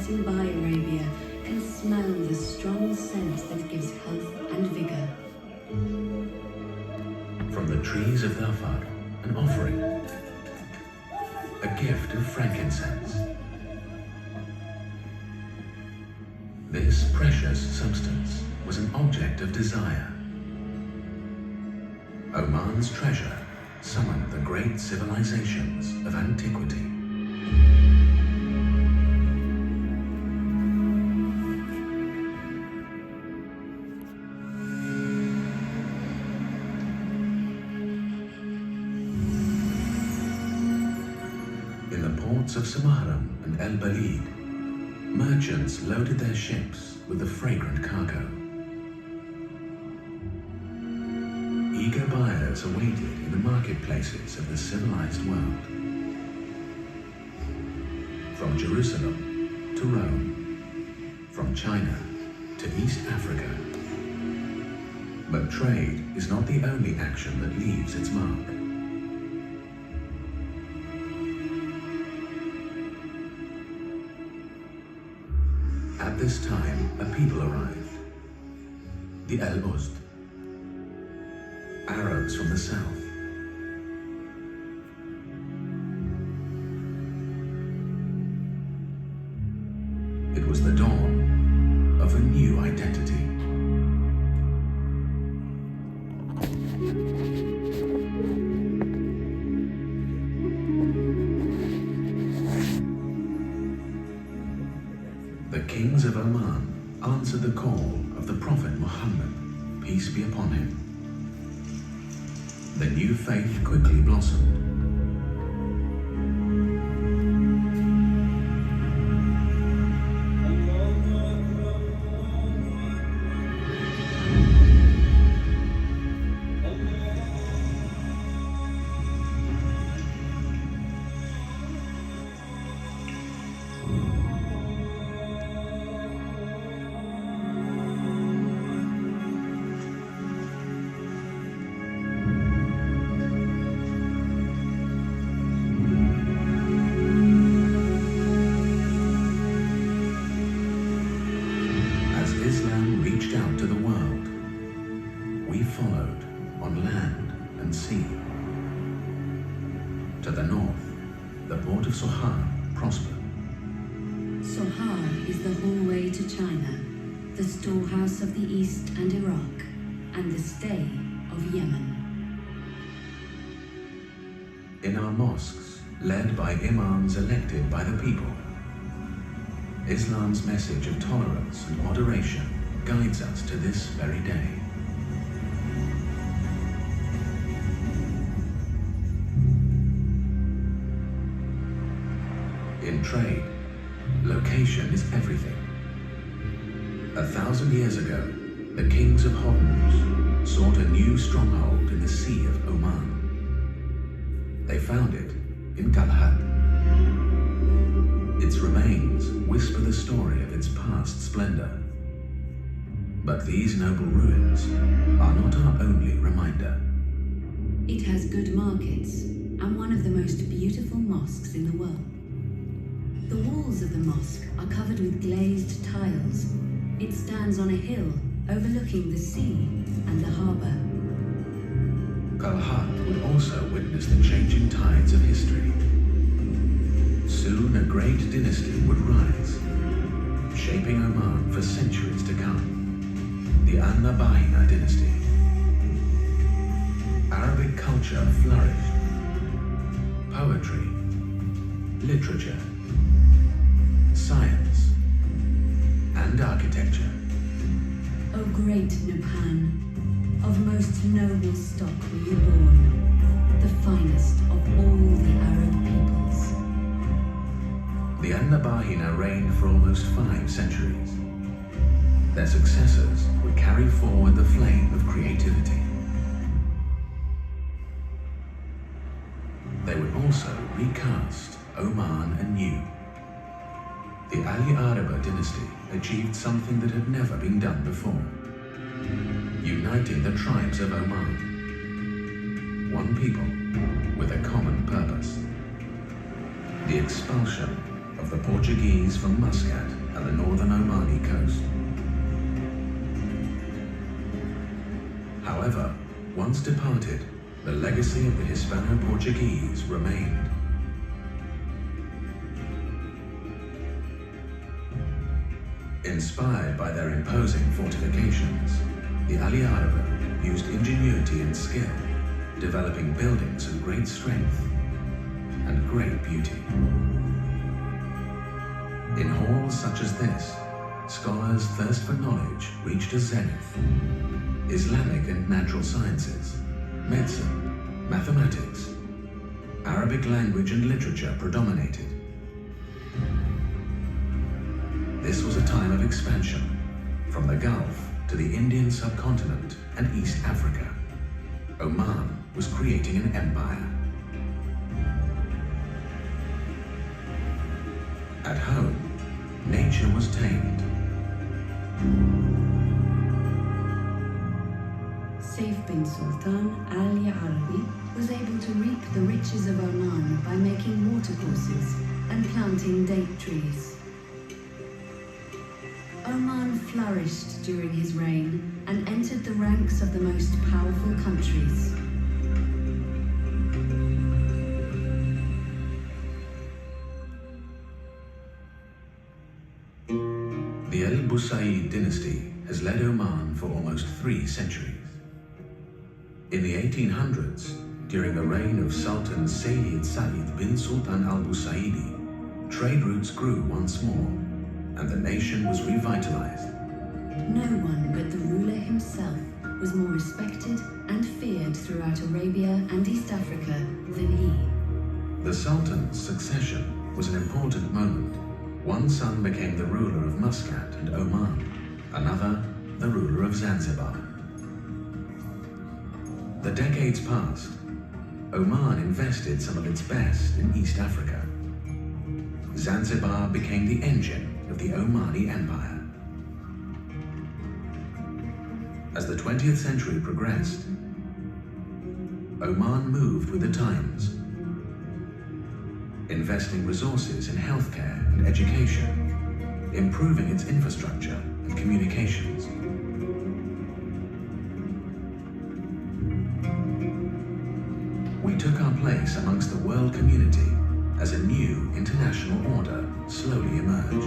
passing by Arabia can smell the strong scent that gives health and vigor. From the trees of Dhafar, an offering, a gift of frankincense. This precious substance was an object of desire. Oman's treasure summoned the great civilizations of antiquity. In the ports of Samarra and El Balid, merchants loaded their ships with the fragrant cargo. Eager buyers awaited in the marketplaces of the civilized world. From Jerusalem to Rome, from China to East Africa. But trade is not the only action that leaves its mark. At this time, a people arrived, the El-Uzd, Arabs from the south. It was the dawn of a new identity. The kings of Oman answered the call of the Prophet Muhammad, peace be upon him. The new faith quickly blossomed. Islam reached out to the world. We followed on land and sea. To the north, the port of Sohar prospered. Sohar is the hallway to China, the storehouse of the East and Iraq, and the stay of Yemen. In our mosques, led by imams elected by the people, Islam's message of tolerance and moderation guides us to this very day. In trade, location is everything. 1,000 years ago, the kings of Hormuz sought a new stronghold in the Sea of Oman. They found it in Kalhat. Its remains whisper the story of its past splendor. But these noble ruins are not our only reminder. It has good markets and one of the most beautiful mosques in the world. The walls of the mosque are covered with glazed tiles. It stands on a hill overlooking the sea and the harbor. Kalhat would also witness the changing tides of history. Soon a great dynasty would rise, shaping Oman for centuries to come. The An-Nabahina dynasty. Arabic culture flourished. Poetry, literature, science, and architecture. O great Nupan, of most noble stock were you born, the finest of all the Arab peoples. The An-Nabahina reigned for almost 5 centuries. Their successors would carry forward the flame of creativity. They would also recast Oman anew. The Ali Araba dynasty achieved something that had never been done before, uniting the tribes of Oman. One people with a common purpose: the expulsion of the Portuguese from Muscat and the northern Omani coast. However, once departed, the legacy of the Hispano-Portuguese remained. Inspired by their imposing fortifications, the Ali Araba used ingenuity and skill, developing buildings of great strength and great beauty. In halls such as this, scholars' thirst for knowledge reached a zenith. Islamic and natural sciences, medicine, mathematics, Arabic language and literature predominated. This was a time of expansion, from the Gulf to the Indian subcontinent and East Africa. Oman was creating an empire. At home, nature was tamed. Saif bin Sultan Ali Arabi was able to reap the riches of Oman by making watercourses and planting date trees. Oman flourished during his reign and entered the ranks of the most powerful countries. The Al Busaid dynasty has led Oman for almost 3 centuries. In the 1800s, during the reign of Sultan Sayyid Said bin Sultan al Busaidi, trade routes grew once more, and the nation was revitalized. No one but the ruler himself was more respected and feared throughout Arabia and East Africa than he. The Sultan's succession was an important moment. One son became the ruler of Muscat and Oman, another the ruler of Zanzibar. The decades passed. Oman invested some of its best in East Africa. Zanzibar became the engine of the Omani Empire. As the 20th century progressed, Oman moved with the times, investing resources in healthcare and education, improving its infrastructure and communications. We took our place amongst the world community as a new international order slowly emerged.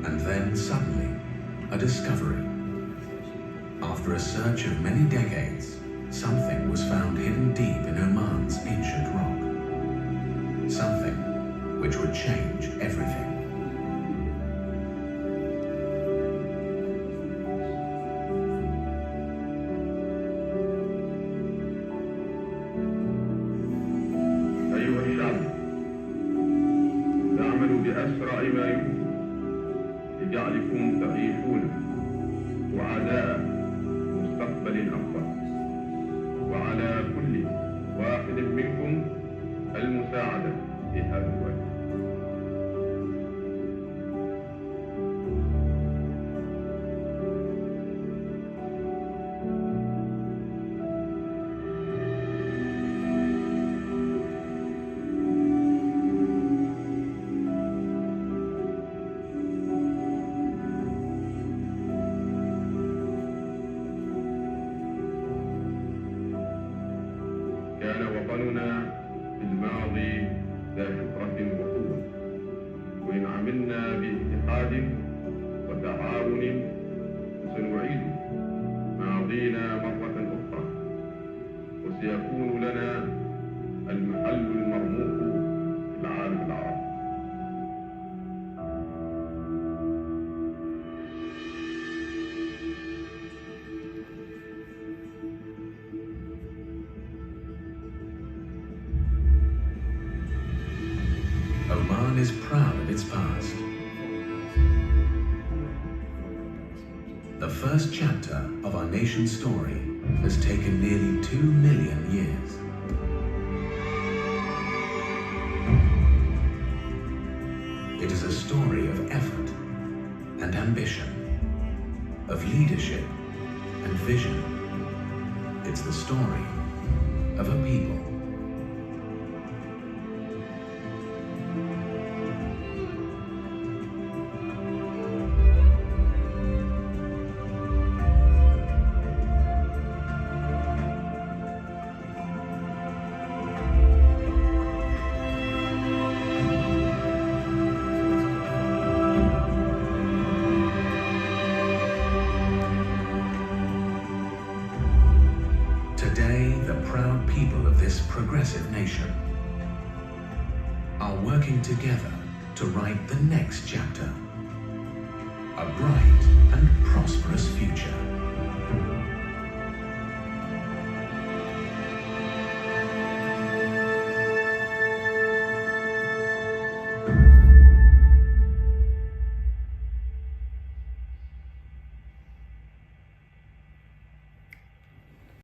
And then suddenly, a discovery. After a search of many decades, something was found hidden deep in Oman's ancient rock. Something which would change everything. أيها الشعب، نعمل بأسرع ما يمكن لجعلكم تعيشون وعداء مستقبل أفضل، وعلى كل واحد منكم المساعدة في هذا الوقت. كان وطننا في الماضي ذا شهرة وقوة، وإن عملنا باتحاد وتعاون سنعيد ماضينا مرة أخرى، وسيكون لنا المحل المرموق في العالم العربي. Oman is proud of its past. The first chapter of our nation's story has taken nearly 2 million years. It is a story of effort and ambition, of leadership and vision. It's the story of a people. Today, the proud people of this progressive nation are working together to write the next chapter, a bright and prosperous future.